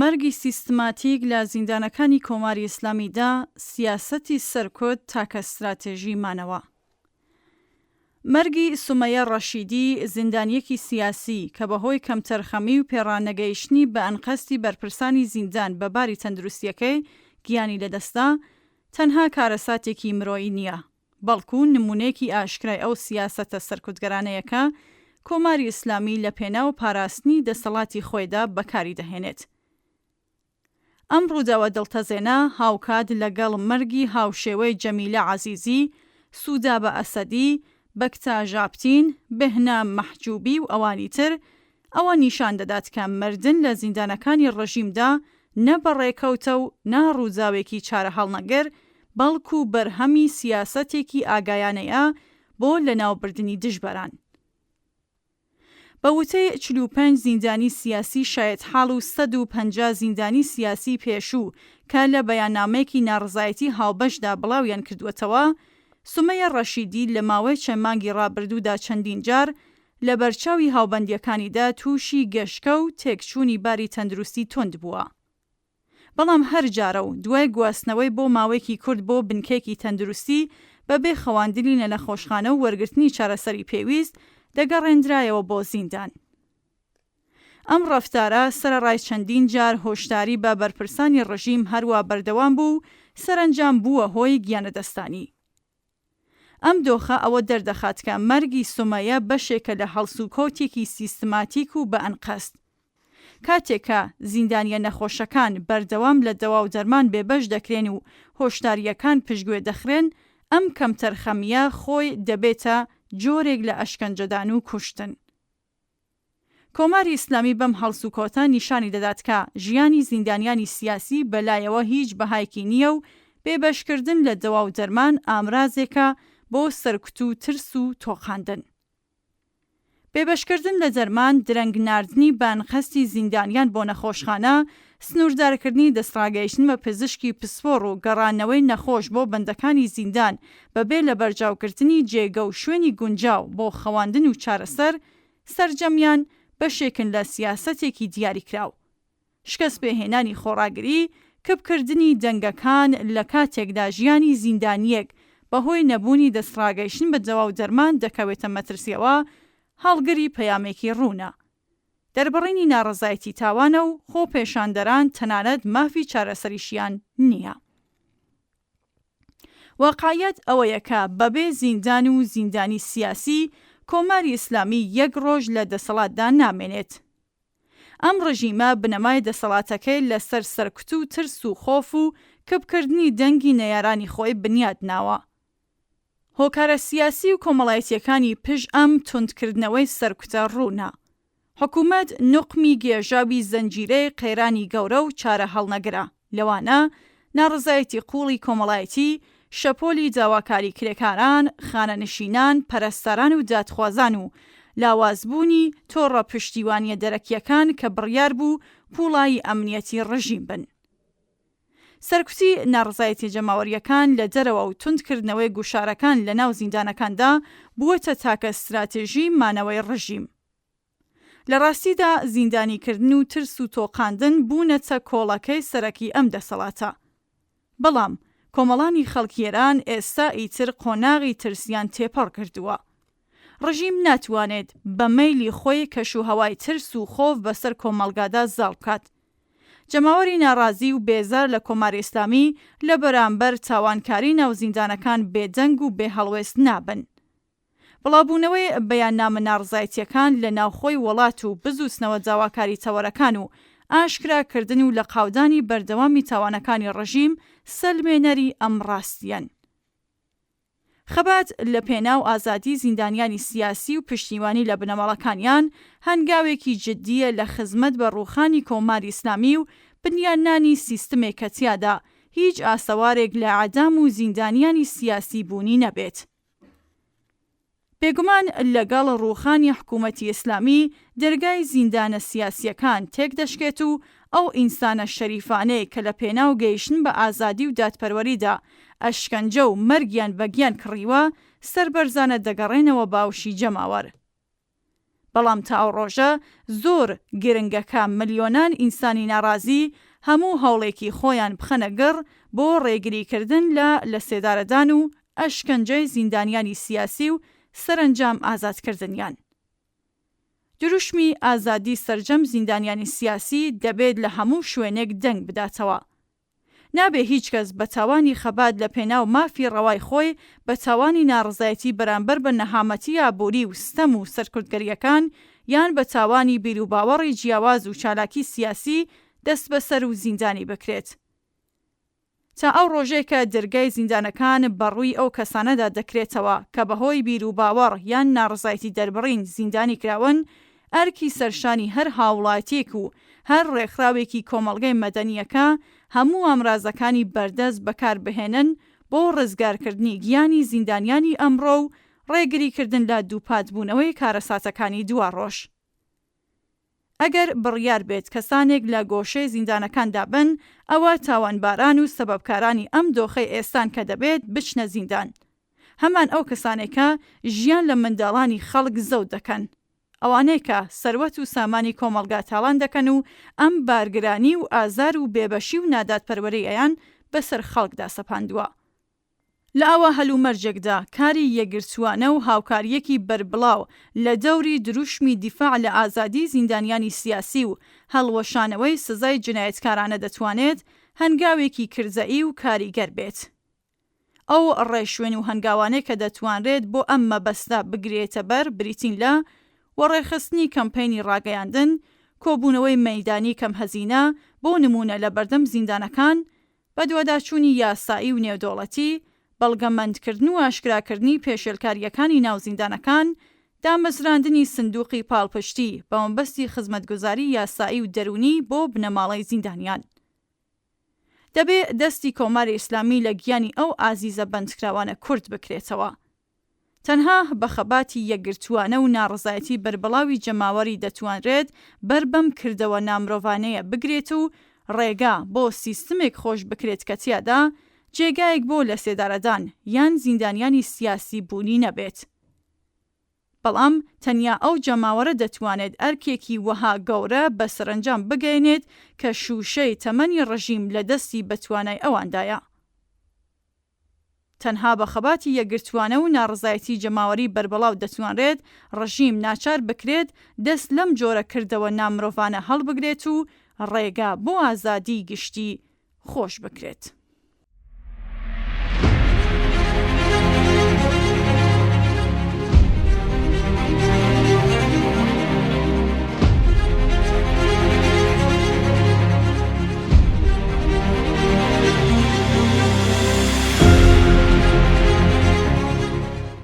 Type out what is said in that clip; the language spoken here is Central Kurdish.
مەرگی سیستماتیک لە زیندانەکانی کۆماری ئیسلامیدا سیاسەتی سەرکۆت تاکە استراتێژی مانەوە. مەرگی سومەیە ڕەشیدی زیندانیەکی سیاسی کە بەهۆی کەمتەرخەمی و پێڕانەگەیشتنی بە ئەنقەستی بەرپرسانی زیندان بە باری تەندروستیەکەی گیانی لەدەستا تەنها کارەساتێکی مرۆیی نییە، بەڵکو نمونەیەکی ئاشکرای ئەو سیاسەتە سەرکوتگەرانەیەکە کۆماری ئیسلامی لە پێناو پاراستنی دەسەڵاتی خۆیدا بەکاری دەهێنێت. ئەم ڕووداوە دڵتەزێنە هاوکات لەگەڵ مەرگی هاوشێوەی جەمیلە عەزیزی، سوودا بە ئەسەدی، بەکتا ژابتین، بهنام مەحجوبی و ئەوانی تر، ئەوە نیشان دەدات کە مردن لە زیندانەکانی ڕەژیمدا نە بەڕێکەوتە و ناڕووداوێکی چارە هەڵنەگەر، بەڵکو بەرهەمی سیاسەتێکی ئاگایانەیە بۆ لەناوبردنی دژبەران. بە وتەی 45 زیندانی سیاسی شایەتحاڵ و 150 زیندانی سیاسی پێشوو کە لە بەیاننامەیەکی ناڕزایەتی هاوبەشدا بڵاویان کردووەتەوە، سومەیە ڕەشیدی لە ماوەی چەند مانگی ڕابردوودا چەندین جار لە بەرچاوی هاوبەندیەکانیدا تووشی گەشکە و تێکچوونی باری تەندروستی تۆند بووە. بەڵام هەر جارە و دوای گواستنەوەی بۆ ماوەیەکی کورت بۆ بنکەیەکی تەندروستی بەبێ خەواندنی لە نەخۆشخانە و وەرگرتنی چارەسەری پێویست دەگەڕێنرایەوە بۆ زیندان. ئەم ڕەفتارە سەرەڕای چەندین جار هۆشداری بە بەرپرسانی ڕژیم هەروە بەردەوام بوو، سەرنجام بووە هۆی گیانەدەستانی. ئەم دۆخە ئەوە دەردەخات کە مەرگی سومەیە بەشێکە لە هەڵسوکەوتێکی سیستماتیک و بە ئەنقەست. کاتێکە زیندانیە نەخۆشەکان بەردەوام لە دەوا و دەرمان بێبەش دەکرێن و هۆشداریەکان پشتگوێ دەخرێن، ئەم کەمتەرخەمیە خۆی دەبێتە جۆرێک لە ئەشکەنجەدان و کوشتن. کۆماری ئیسلامی بەم هەڵسوکەوتە نیشانی دەدات کە ژیانی زیندانیانی سیاسی بەلایەوە هیچ بەهایکی نییە و بێبەشکردن لە دەوا و دەرمان ئامرازێکە بۆ سەرکوت و ترس و تۆقاندن. بێبەشکردن لە دەرمان درەنگ ناردنی بانقەستی زیندانیان بۆ نەخۆشخانە، سنووردارکردنی دەستڕاگەیشتن بە پزیشکی پسپۆڕ و گەڕانەوەی نەخۆش بۆ بەندەکانی زیندان بەبێ لە بەرجاوکردنی جێگە و شوێنی گونجاو بۆ خەواندن و چارەسەر، سەرجەمیان بەشێکن لە سیاسەتێکی دیاریکراو. شکست پێهێنانی خۆڕاگری، کەبکردنی دەنگەکان لە کاتێکدا ژیانی زیندانیەک بەهۆی نەبوونی دەستڕاگەیشتن بە دەوا و دەرمان دەکەوێتە مەترسیەوە، هەڵگری پەیامێکی ڕوونە. دەربڕینی ناڕەزایەتی تاوانە و خۆ پێشاندەران تەنانەت مافی چارەسەریشیان نییە. واقعیەت ئەوەیە کە بەبێ زیندان و زیندانی سیاسی کۆماری ئیسلامی یەک ڕۆژ لە دەسەڵاتدا نامێنێت. ئەم ڕژیمە بنەمای دەسەڵاتەکەی لەسەر سەرکوت و ترس و خۆف و کەبکردنی دەنگی نەیارانی خۆی بنیاد ناوە. هۆکارە سیاسی و کۆمەڵایەتیەکانی پشت ئەم توندکردنەوەی سەرکوتە ڕوونە. حکوومەت نوقمی گێژاوی زەنجیرەی قەیرانی گەورە و چارە هەڵنەگرە، لەوانە ناڕزایەتی قوڵی کۆمەڵایەتی، شەپۆلی داواکاری کرێکاران، خانەنشینان، پەرستەران و دادخوازان و لاوازبوونی تۆڕە پشتیوانیە دەرەکیەکان کە بڕیار بوو پوڵای ئەمنیەتی ڕژیم بن. سەرکوتی ناڕزایەتی جەماوەریەکان لە دەرەوە و توندکردنەوەی گوشارەکان لە ناو زیندانەکاندا بووەتە تاکە استراتێژی مانەوەی ڕژیم. لە ڕاستیدا زیندانیکردن و ترس و تۆقاندن بوونەتە کۆڵەکەی سەرەکی ئەم دەسەڵاتە. بەڵام کۆمەڵانی خەڵکیێران ئێستا ئیتر قۆناغی ترسیان تێپەڕ کردووە. ڕژیم ناتوانێت بە مەیلی خۆی کەشوهەوای ترس و خۆف بەسەر کۆمەڵگادا زاڵ بکات. جەماوەری ناڕازی و بێزار لە کۆماری ئیسلامی لە بەرامبەر تاوانکاری ناو زیندانەکان بێدەنگ و بێهەڵوێست نابن. بڵاوبوونەوەی بەیاننامە ناڕزایەتیەکان لە ناوخۆی وڵات و بزوسنەوە داواکاری تەوەرەکان و ئاشکراکردن و لە قاودانی بەردەوامی تاوانەکانی ڕژیم سەلمێنەری ئەم ڕاستیەن. خەبات لە پێناو ئازادی زیندانیانی سیاسی و پشتیوانی لە بنەماڵەکانیان هەنگاوێکی جددیە لە خزمەت بە ڕووخانی کۆماری ئیسلامی و بنیاننانی سیستمێک کە تیادا هیچ ئاسەوارێک لە عەدام و زیندانیانی سیاسی بوونی نەبێت. بێگومان لەگەڵ ڕووخانی حکوومەتی ئیسلامی دەرگای زیندانە سیاسیەکان تێک دەشکێت و ئەو ئینسانە شەریفانەی کە لە پێناو گەیشتن بە ئازادی و دادپەروەریدا ئەشکەنجە و مەرگیان بەگیان کڕیوە سەربەرزانە دەگەڕێنەوە باوشی جەماوەر. بەڵام تا ئەو ڕۆژە زۆر گرنگەکە ملیۆنان ئینسانی ناڕازی هەموو هەوڵێکی خۆیان بخەنە گەڕ بۆ ڕێگریکردن لە سێدارەدان و ئەشکەنجەی زیندانیانی سیاسی و سەرنجام ئازادکردنیان. دروشمی ئازادی سەرجەم زیندانیانی سیاسی دەبێت لە هەموو شوێنێک دەنگ بداتەوە. نابێ هیچ کەس بە تاوانی خەبات لە پێناو مافی ڕەوای خۆی بە تاوانی ناڕزایەتی بەرامبەر بە نەهامەتی ئابووری و ستەم و سەرکوردگەریەکان یان بە تاوانی بیر و باوەڕی جیاواز و چالاکی سیاسی دەست بەسەر و زیندانی بکرێت. تا ئەو ڕۆژێکە دەرگای زیندانەکان بەڕووی ئەو کەسانەدا دەکرێتەوە کە بەهۆی بیر و باوەڕ یان ناڕزایەتی دەربڕین زیندانی کراون، ئەرکی سەرشانی هەر هاوڵاتیەک و هەر ڕێکخراوێکی کۆمەڵگەی مەدەنیەکە هەموو ئامرازەکانی بەردەست بەکاربهێنن بۆ ڕزگارکردنی گیانی زیندانیانی ئەمڕۆ و ڕێگریکردن لە دووپاتبوونەوەی کارەساتەکانی دوا ڕۆژ. ئەگەر بڕیار بێت کەسانێک لە گۆشەی زیندانەکاندا بن، ئەوە تاوانباران و سەبەبکارانی ئەم دۆخەی ئێستان کە دەبێت بچنە زیندان. هەمان ئەو کەسانێکە ژیان لە منداڵانی خەڵک زەوت دەکەن. ئەوانەی کە سەروەت و سامانی کۆمەڵگا تاوان دەکەن و ئەم بارگرانی و ئازار و بێبەشی و نادادپەروەری ئەیان بەسەر خەڵکدا سەپاندووە. لە ئەوە هەلومەرجێکدا کاری یەکگرتووانە و هاوکاریەکی بەربڵاو لە دەوری دروشمی دیفاع لە ئازادی زیندانیانی سیاسی و هەڵوەشانەوەی سزای جنایەتکارانە دەتوانێت هەنگاوێکی کرزەئی و کاریگەر بێت. ئەو ڕێشوێن و هەنگاوانەی کە دەتوانرێت بۆ ئەم مەبەستە بگرێتە بەر بریتین لە وەڕێخستنی کەمپەینی ڕاگەیاندن، کۆبوونەوەی مەیدانی کەم هەزینە بۆ نمونە لە بەردەم زیندانەکان، بە دوواداچوونی یاسایی و نێودەوڵەتی، بەڵگەمەندکردن و ئاشکراکردنی پێشێلکاریەکانی ناو زیندانەکان، دامەزراندنی سندوقی پاڵپشتی بە مەبەستی خزمەتگوزاری یاسایی و دەرونی بۆ بنەماڵەی زیندانیان. دەبێ دەستی کۆماری ئیسلامی لە گیانی ئەو ئازیزە بەندکراوانە کورد بکرێتەوە. تەنها بە خەباتی یەکگرتووانە و ناڕزایەتی بەربڵاوی جەماوەری دەتوانرێت بەر بەم کردەوە نامرۆڤانەیە بگرێت و ڕێگا بۆ سیستمێک خۆش بکرێت کە تیادا جێگایەک بۆ لە سێدارەدان یان زیندانیانی سیاسی بوونی نەبێت. بەڵام تەنیا ئەو جەماوەرە دەتوانێت ئەرکێکی وەها گەورە بە سەرنجام بگەێنێت کە شوشەی تەمەنی ڕژیم لە دەستی بەتوانای ئەواندایە. تەنها بە خەباتی یەکگرتووانە و ناڕزایەتی جەماوەری بەربەڵاو دەتوانرێت ڕژیم ناچار بکرێت دەست لەم جۆرە کردەوە نامرۆڤانە هەڵبگرێت و ڕێگا بۆ ئازادی گشتی خۆش بکرێت.